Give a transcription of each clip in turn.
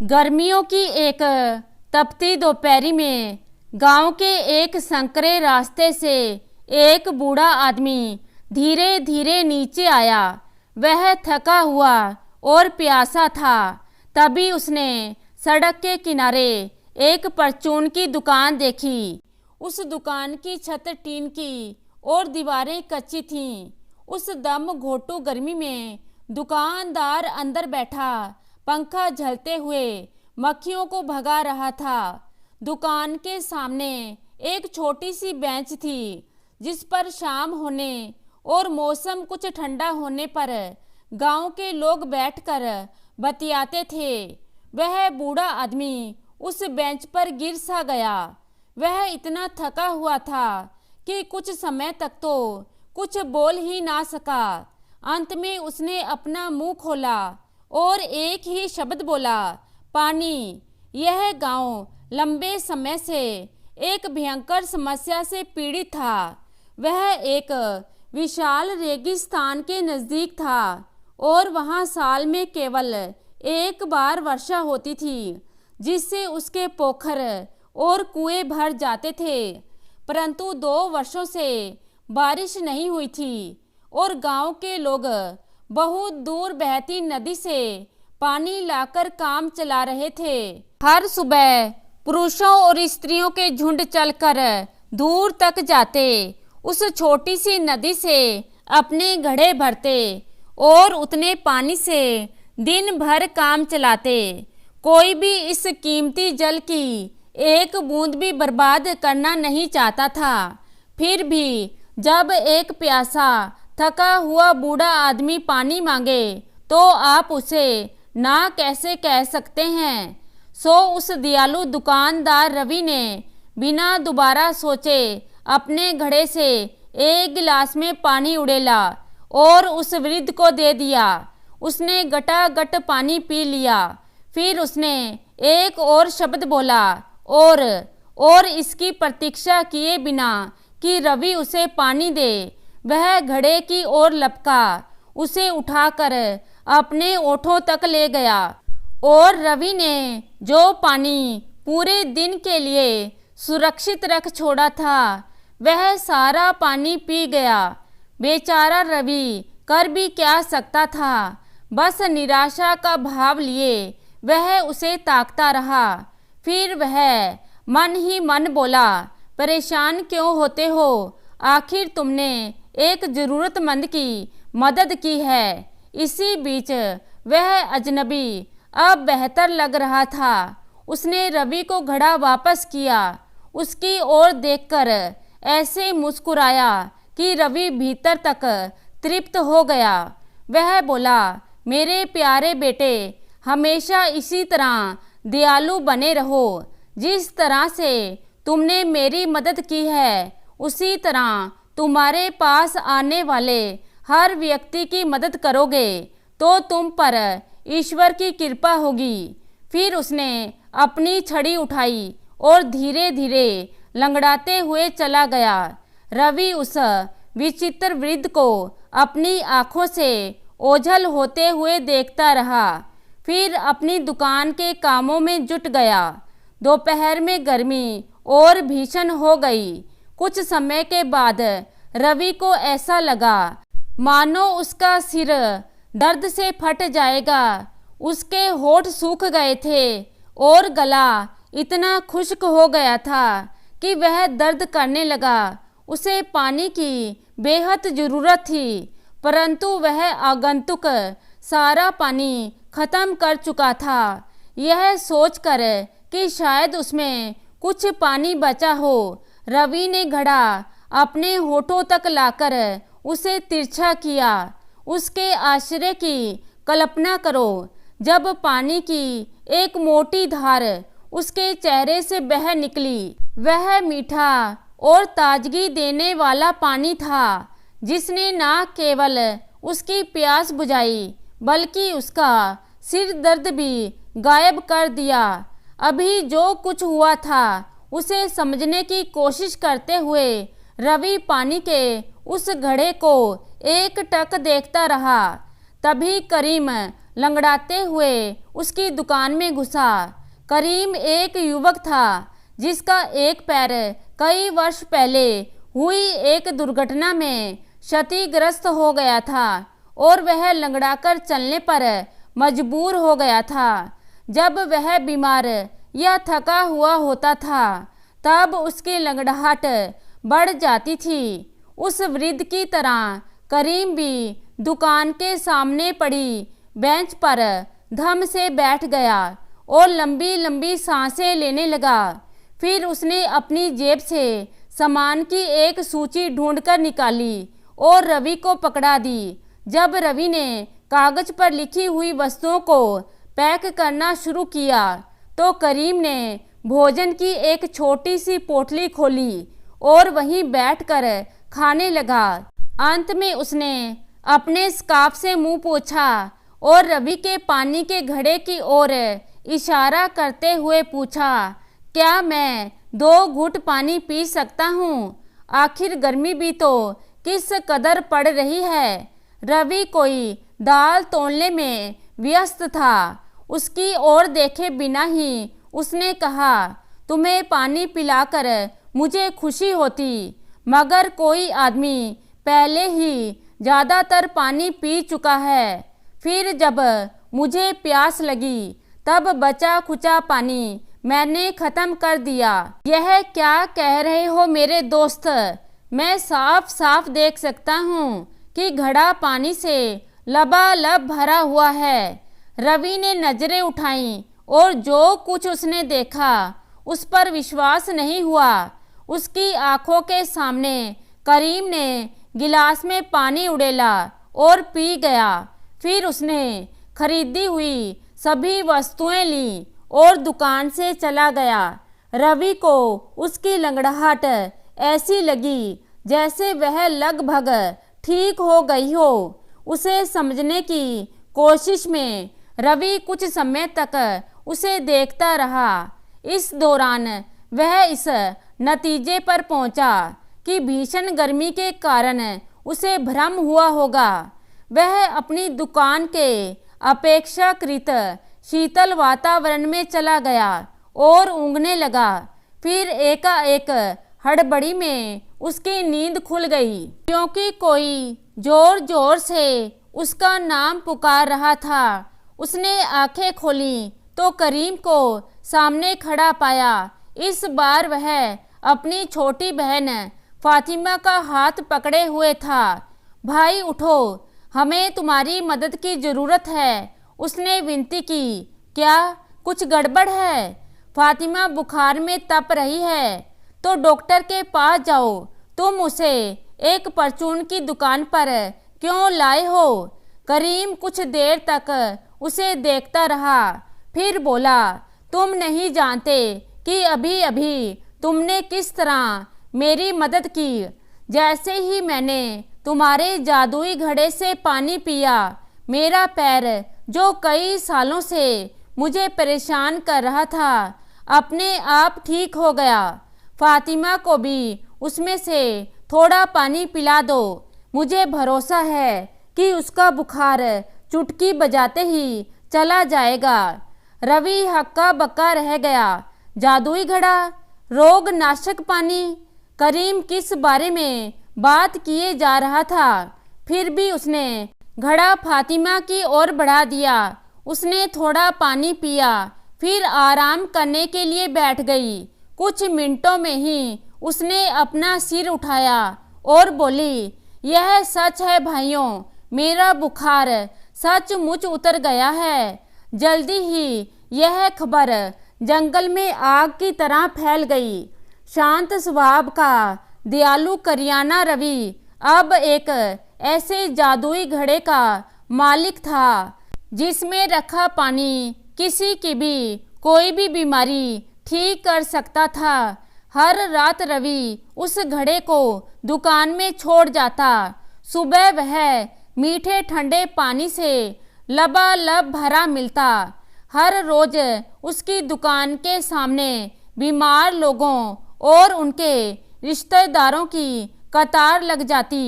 गर्मियों की एक तपती दोपहरी में गांव के एक संकरे रास्ते से एक बूढ़ा आदमी धीरे धीरे नीचे आया। वह थका हुआ और प्यासा था। तभी उसने सड़क के किनारे एक परचून की दुकान देखी। उस दुकान की छत टीन की और दीवारें कच्ची थीं। उस दम घोटू गर्मी में दुकानदार अंदर बैठा पंखा झलते हुए मक्खियों को भगा रहा था। दुकान के सामने एक छोटी सी बेंच थी जिस पर शाम होने और मौसम कुछ ठंडा होने पर गांव के लोग बैठकर बतियाते थे। वह बूढ़ा आदमी उस बेंच पर गिर सा गया। वह इतना थका हुआ था कि कुछ समय तक तो कुछ बोल ही ना सका। अंत में उसने अपना मुंह खोला और एक ही शब्द बोला, पानी। यह गांव लंबे समय से एक भयंकर समस्या से पीड़ित था। वह एक विशाल रेगिस्तान के नज़दीक था और वहां साल में केवल एक बार वर्षा होती थी जिससे उसके पोखर और कुएं भर जाते थे। परंतु 2 वर्षों से बारिश नहीं हुई थी और गांव के लोग बहुत दूर बहती नदी से पानी लाकर काम चला रहे थे। हर सुबह पुरुषों और स्त्रियों के झुंड चलकर दूर तक जाते, उस छोटी सी नदी से अपने घड़े भरते और उतने पानी से दिन भर काम चलाते। कोई भी इस कीमती जल की एक बूंद भी बर्बाद करना नहीं चाहता था। फिर भी जब एक प्यासा थका हुआ बूढ़ा आदमी पानी मांगे तो आप उसे ना कैसे कह सकते हैं। सो उस दयालु दुकानदार रवि ने बिना दोबारा सोचे अपने घड़े से एक गिलास में पानी उड़ेला और उस वृद्ध को दे दिया। उसने गटागट पानी पी लिया। फिर उसने एक और शब्द बोला और इसकी प्रतीक्षा किए बिना कि रवि उसे पानी दे, वह घड़े की ओर लपका, उसे उठाकर अपने ओठों तक ले गया और रवि ने जो पानी पूरे दिन के लिए सुरक्षित रख छोड़ा था वह सारा पानी पी गया। बेचारा रवि कर भी क्या सकता था। बस निराशा का भाव लिए वह उसे ताकता रहा। फिर वह मन ही मन बोला, परेशान क्यों होते हो? आखिर तुमने एक जरूरतमंद की मदद की है। इसी बीच वह अजनबी अब बेहतर लग रहा था। उसने रवि को घड़ा वापस किया। उसकी ओर देखकर ऐसे मुस्कुराया कि रवि भीतर तक तृप्त हो गया। वह बोला, मेरे प्यारे बेटे, हमेशा इसी तरह दयालु बने रहो। जिस तरह से तुमने मेरी मदद की है उसी तरह तुम्हारे पास आने वाले हर व्यक्ति की मदद करोगे तो तुम पर ईश्वर की कृपा होगी। फिर उसने अपनी छड़ी उठाई और धीरे धीरे लंगड़ाते हुए चला गया। रवि उस विचित्र वृद्ध को अपनी आंखों से ओझल होते हुए देखता रहा। फिर अपनी दुकान के कामों में जुट गया। दोपहर में गर्मी और भीषण हो गई। कुछ समय के बाद रवि को ऐसा लगा मानो उसका सिर दर्द से फट जाएगा। उसके होठ सूख गए थे और गला इतना खुश्क हो गया था कि वह दर्द करने लगा। उसे पानी की बेहद जरूरत थी, परंतु वह आगंतुक सारा पानी खत्म कर चुका था। यह सोचकर कि शायद उसमें कुछ पानी बचा हो, रवि ने घड़ा अपने होठों तक लाकर उसे तिरछा किया। उसके आश्चर्य की कल्पना करो जब पानी की एक मोटी धार उसके चेहरे से बह निकली। वह मीठा और ताजगी देने वाला पानी था जिसने न केवल उसकी प्यास बुझाई बल्कि उसका सिर दर्द भी गायब कर दिया। अभी जो कुछ हुआ था उसे समझने की कोशिश करते हुए रवि पानी के उस घड़े को एक टक देखता रहा। तभी करीम लंगड़ाते हुए उसकी दुकान में घुसा। करीम एक युवक था जिसका एक पैर कई वर्ष पहले हुई एक दुर्घटना में क्षतिग्रस्त हो गया था और वह लंगड़ाकर चलने पर मजबूर हो गया था। जब वह बीमार या थका हुआ होता था तब उसकी लंगड़ाहट बढ़ जाती थी। उस वृद्ध की तरह करीम भी दुकान के सामने पड़ी बेंच पर धम से बैठ गया और लंबी लंबी सांसें लेने लगा। फिर उसने अपनी जेब से सामान की एक सूची ढूंढकर निकाली और रवि को पकड़ा दी। जब रवि ने कागज पर लिखी हुई वस्तुओं को पैक करना शुरू किया तो करीम ने भोजन की एक छोटी सी पोटली खोली और वहीं बैठकर खाने लगा। अंत में उसने अपने स्कार्फ से मुंह पोंछा और रवि के पानी के घड़े की ओर इशारा करते हुए पूछा, क्या मैं 2 घूंट पानी पी सकता हूँ? आखिर गर्मी भी तो किस कदर पड़ रही है। रवि कोई दाल तोड़ने में व्यस्त था। उसकी ओर देखे बिना ही उसने कहा, तुम्हें पानी पिलाकर मुझे खुशी होती, मगर कोई आदमी पहले ही ज़्यादातर पानी पी चुका है। फिर जब मुझे प्यास लगी तब बचा खुचा पानी मैंने ख़त्म कर दिया। यह क्या कह रहे हो मेरे दोस्त? मैं साफ साफ देख सकता हूँ कि घड़ा पानी से लबालब भरा हुआ है। रवि ने नजरें उठाईं और जो कुछ उसने देखा उस पर विश्वास नहीं हुआ। उसकी आंखों के सामने करीम ने गिलास में पानी उड़ेला और पी गया। फिर उसने खरीदी हुई सभी वस्तुएं ली और दुकान से चला गया। रवि को उसकी लंगड़ाहट ऐसी लगी जैसे वह लगभग ठीक हो गई हो। उसे समझने की कोशिश में रवि कुछ समय तक उसे देखता रहा। इस दौरान वह इस नतीजे पर पहुंचा कि भीषण गर्मी के कारण उसे भ्रम हुआ होगा। वह अपनी दुकान के अपेक्षाकृत शीतल वातावरण में चला गया और ऊँघने लगा। फिर एकाएक हड़बड़ी में उसकी नींद खुल गई, क्योंकि कोई जोर जोर से उसका नाम पुकार रहा था। उसने आंखें खोली तो करीम को सामने खड़ा पाया। इस बार वह अपनी छोटी बहन फातिमा का हाथ पकड़े हुए था। भाई उठो, हमें तुम्हारी मदद की ज़रूरत है, उसने विनती की। क्या कुछ गड़बड़ है? फातिमा बुखार में तप रही है तो डॉक्टर के पास जाओ। तुम उसे एक परचून की दुकान पर क्यों लाए हो? करीम कुछ देर तक उसे देखता रहा, फिर बोला, तुम नहीं जानते कि अभी अभी तुमने किस तरह मेरी मदद की। जैसे ही मैंने तुम्हारे जादुई घड़े से पानी पिया, मेरा पैर जो कई सालों से मुझे परेशान कर रहा था अपने आप ठीक हो गया। फातिमा को भी उसमें से थोड़ा पानी पिला दो। मुझे भरोसा है कि उसका बुखार चुटकी बजाते ही चला जाएगा। रवि हक्का बक्का रह गया। जादुई घड़ा, रोग नाशक पानी, करीम किस बारे में बात किए जा रहा था? फिर भी उसने घड़ा फातिमा की ओर बढ़ा दिया। उसने थोड़ा पानी पिया, फिर आराम करने के लिए बैठ गई। कुछ मिनटों में ही उसने अपना सिर उठाया और बोली, यह सच है भाइयों, मेरा बुखार सचमुच उतर गया है। जल्दी ही यह खबर जंगल में आग की तरह फैल गई। शांत स्वभाव का दयालु करियाना रवि अब एक ऐसे जादुई घड़े का मालिक था जिसमें रखा पानी किसी की भी कोई भी बीमारी ठीक कर सकता था। हर रात रवि उस घड़े को दुकान में छोड़ जाता। सुबह वह मीठे ठंडे पानी से लबालब भरा मिलता। हर रोज उसकी दुकान के सामने बीमार लोगों और उनके रिश्तेदारों की कतार लग जाती।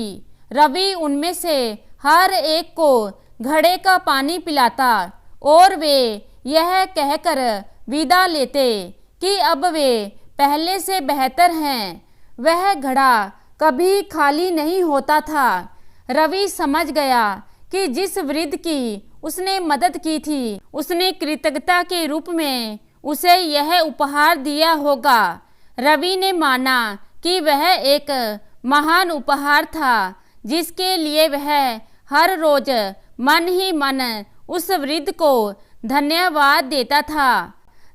रवि उनमें से हर एक को घड़े का पानी पिलाता और वे यह कहकर विदा लेते कि अब वे पहले से बेहतर हैं। वह घड़ा कभी खाली नहीं होता था। रवि समझ गया कि जिस वृद्ध की उसने मदद की थी उसने कृतज्ञता के रूप में उसे यह उपहार दिया होगा। रवि ने माना कि वह एक महान उपहार था जिसके लिए वह हर रोज मन ही मन उस वृद्ध को धन्यवाद देता था।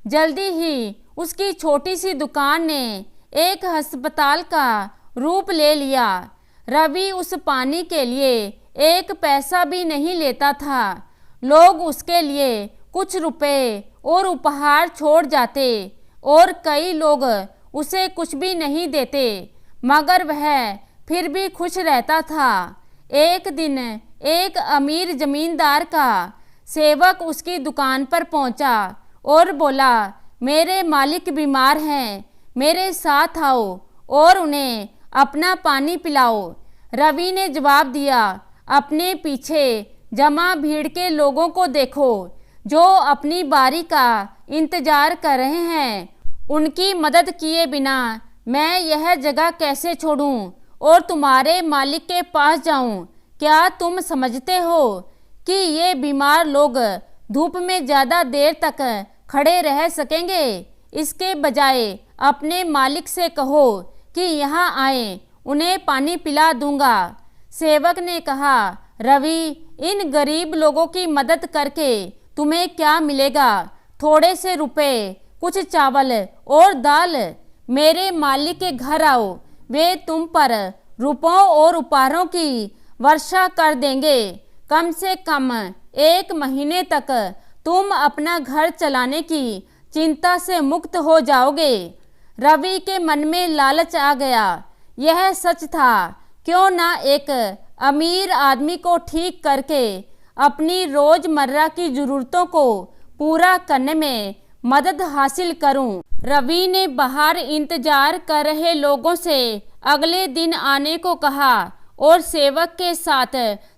जल्दी ही उसकी छोटी सी दुकान ने एक अस्पताल का रूप ले लिया। रवि उस पानी के लिए एक पैसा भी नहीं लेता था। लोग उसके लिए कुछ रुपए और उपहार छोड़ जाते और कई लोग उसे कुछ भी नहीं देते, मगर वह फिर भी खुश रहता था। एक दिन एक अमीर जमींदार का सेवक उसकी दुकान पर पहुंचा और बोला, मेरे मालिक बीमार हैं, मेरे साथ आओ और उन्हें अपना पानी पिलाओ। रवि ने जवाब दिया, अपने पीछे जमा भीड़ के लोगों को देखो जो अपनी बारी का इंतजार कर रहे हैं। उनकी मदद किए बिना मैं यह जगह कैसे छोड़ूं और तुम्हारे मालिक के पास जाऊं? क्या तुम समझते हो कि ये बीमार लोग धूप में ज़्यादा देर तक खड़े रह सकेंगे? इसके बजाय अपने मालिक से कहो कि यहाँ आए, उन्हें पानी पिला दूंगा। सेवक ने कहा, रवि, इन गरीब लोगों की मदद करके तुम्हें क्या मिलेगा? थोड़े से रुपए, कुछ चावल और दाल। मेरे मालिक के घर आओ, वे तुम पर रुपयों और उपहारों की वर्षा कर देंगे। कम से कम 1 महीने तक तुम अपना घर चलाने की चिंता से मुक्त हो जाओगे। रवि के मन में लालच आ गया। यह सच था, क्यों ना एक अमीर आदमी को ठीक करके अपनी रोजमर्रा की जरूरतों को पूरा करने में मदद हासिल करूं। रवि ने बाहर इंतजार कर रहे लोगों से अगले दिन आने को कहा और सेवक के साथ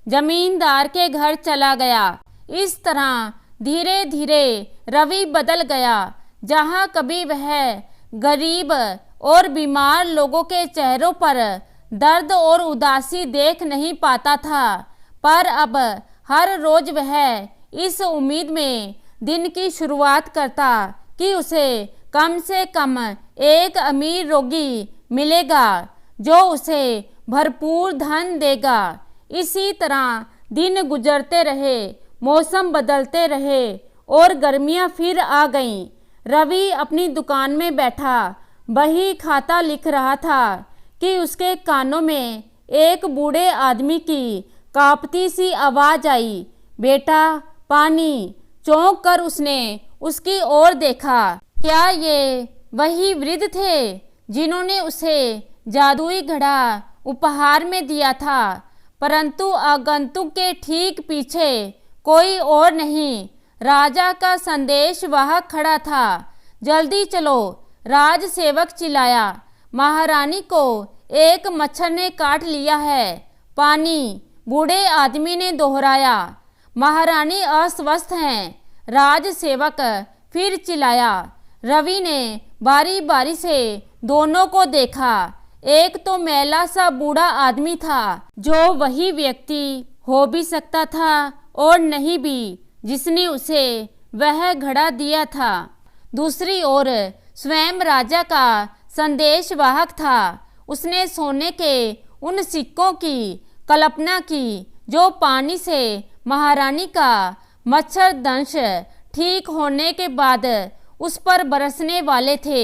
जमींदार के घर चला गया। इस तरह धीरे धीरे रवि बदल गया। जहां कभी वह गरीब और बीमार लोगों के चेहरों पर दर्द और उदासी देख नहीं पाता था, पर अब हर रोज वह इस उम्मीद में दिन की शुरुआत करता कि उसे कम से कम एक अमीर रोगी मिलेगा जो उसे भरपूर धन देगा। इसी तरह दिन गुजरते रहे, मौसम बदलते रहे और गर्मियां फिर आ गईं। रवि अपनी दुकान में बैठा बही खाता लिख रहा था कि उसके कानों में एक बूढ़े आदमी की कांपती सी आवाज आई, बेटा पानी। चौंक कर उसने उसकी ओर देखा। क्या ये वही वृद्ध थे जिन्होंने उसे जादुई घड़ा उपहार में दिया था? परंतु आगंतुक के ठीक पीछे कोई और नहीं, राजा का संदेश वाहक खड़ा था। जल्दी चलो, राज सेवक चिल्लाया। महारानी को एक मच्छर ने काट लिया है। पानी, बूढ़े आदमी ने दोहराया। महारानी अस्वस्थ हैं, राज सेवक फिर चिल्लाया। रवि ने बारी बारी से दोनों को देखा। एक तो मैला सा बूढ़ा आदमी था, जो वही व्यक्ति हो भी सकता था और नहीं भी जिसने उसे वह घड़ा दिया था। दूसरी ओर स्वयं राजा का संदेशवाहक था। उसने सोने के उन सिक्कों की कल्पना की जो पानी से महारानी का मच्छर दंश ठीक होने के बाद उस पर बरसने वाले थे।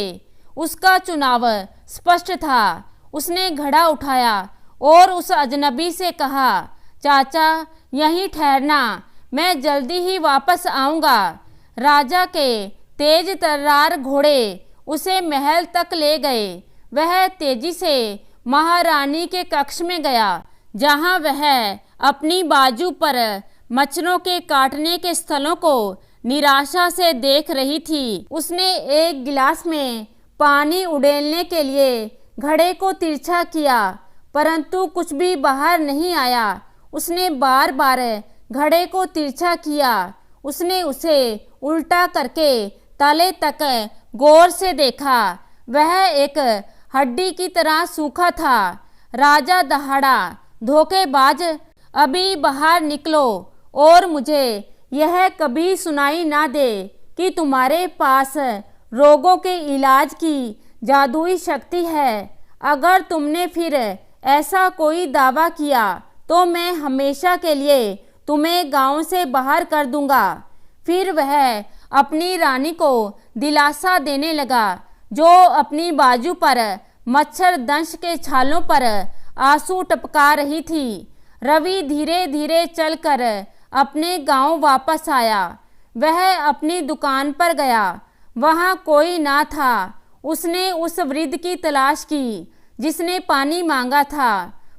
उसका चुनाव स्पष्ट था। उसने घड़ा उठाया और उस अजनबी से कहा, चाचा यहीं ठहरना, मैं जल्दी ही वापस आऊँगा। राजा के तेज तर्रार घोड़े उसे महल तक ले गए। वह तेजी से महारानी के कक्ष में गया, जहां वह अपनी बाजू पर मच्छरों के काटने के स्थलों को निराशा से देख रही थी। उसने एक गिलास में पानी उड़ेलने के लिए घड़े को तिरछा किया, परंतु कुछ भी बाहर नहीं आया। उसने बार बार घड़े को तिरछा किया। उसने उसे उल्टा करके तले तक गौर से देखा। वह एक हड्डी की तरह सूखा था। राजा दहाड़ा, धोखेबाज, अभी बाहर निकलो और मुझे यह कभी सुनाई ना दे कि तुम्हारे पास रोगों के इलाज की जादुई शक्ति है। अगर तुमने फिर ऐसा कोई दावा किया तो मैं हमेशा के लिए तुम्हें गांव से बाहर कर दूंगा। फिर वह अपनी रानी को दिलासा देने लगा, जो अपनी बाजू पर मच्छर दंश के छालों पर आंसू टपका रही थी। रवि धीरे धीरे चलकर अपने गांव वापस आया। वह अपनी दुकान पर गया, वहां कोई ना था। उसने उस वृद्ध की तलाश की जिसने पानी मांगा था,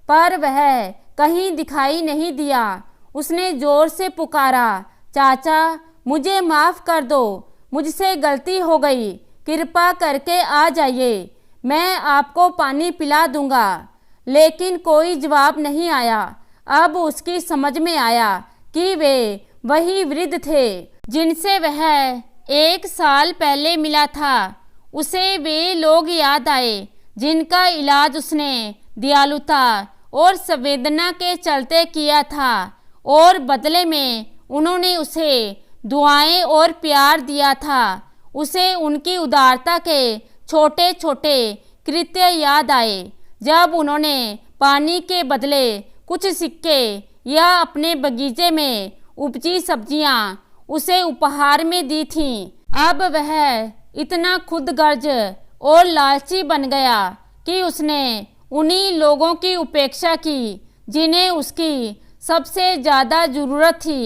पर वह कहीं दिखाई नहीं दिया। उसने जोर से पुकारा, चाचा मुझे माफ़ कर दो, मुझसे गलती हो गई, कृपा करके आ जाइए, मैं आपको पानी पिला दूंगा। लेकिन कोई जवाब नहीं आया। अब उसकी समझ में आया कि वे वही वृद्ध थे जिनसे वह 1 साल पहले मिला था। उसे वे लोग याद आए जिनका इलाज उसने दयालुता और संवेदना के चलते किया था, और बदले में उन्होंने उसे दुआएं और प्यार दिया था। उसे उनकी उदारता के छोटे छोटे कृत्य याद आए, जब उन्होंने पानी के बदले कुछ सिक्के या अपने बगीचे में उपजी सब्जियां उसे उपहार में दी थीं। अब वह इतना खुदगर्ज और लालची बन गया कि उसने उन्हीं लोगों की उपेक्षा की जिन्हें उसकी सबसे ज़्यादा ज़रूरत थी।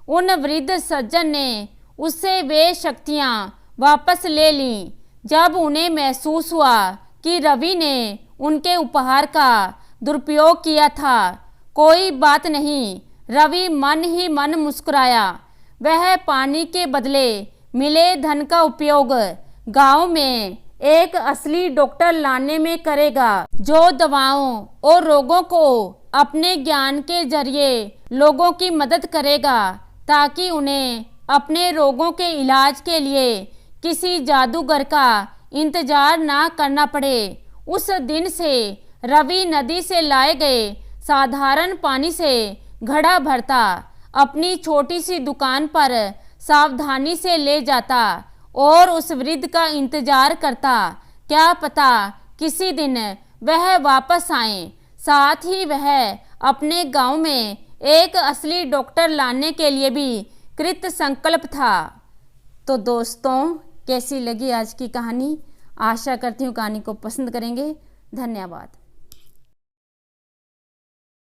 उन वृद्ध सज्जन ने उससे वे शक्तियाँ वापस ले लीं जब उन्हें महसूस हुआ कि रवि ने उनके उपहार का दुरुपयोग किया था। कोई बात नहीं, रवि मन ही मन मुस्कुराया। वह पानी के बदले मिले धन का उपयोग गांव में एक असली डॉक्टर लाने में करेगा, जो दवाओं और रोगों को अपने ज्ञान के जरिए लोगों की मदद करेगा, ताकि उन्हें अपने रोगों के इलाज के लिए किसी जादूगर का इंतजार ना करना पड़े। उस दिन से रवि नदी से लाए गए साधारण पानी से घड़ा भरता, अपनी छोटी सी दुकान पर सावधानी से ले जाता और उस वृद्ध का इंतजार करता। क्या पता किसी दिन वह वापस आए। साथ ही वह अपने गांव में एक असली डॉक्टर लाने के लिए भी कृत संकल्प था। तो दोस्तों, कैसी लगी आज की कहानी? आशा करती हूँ कहानी को पसंद करेंगे। धन्यवाद।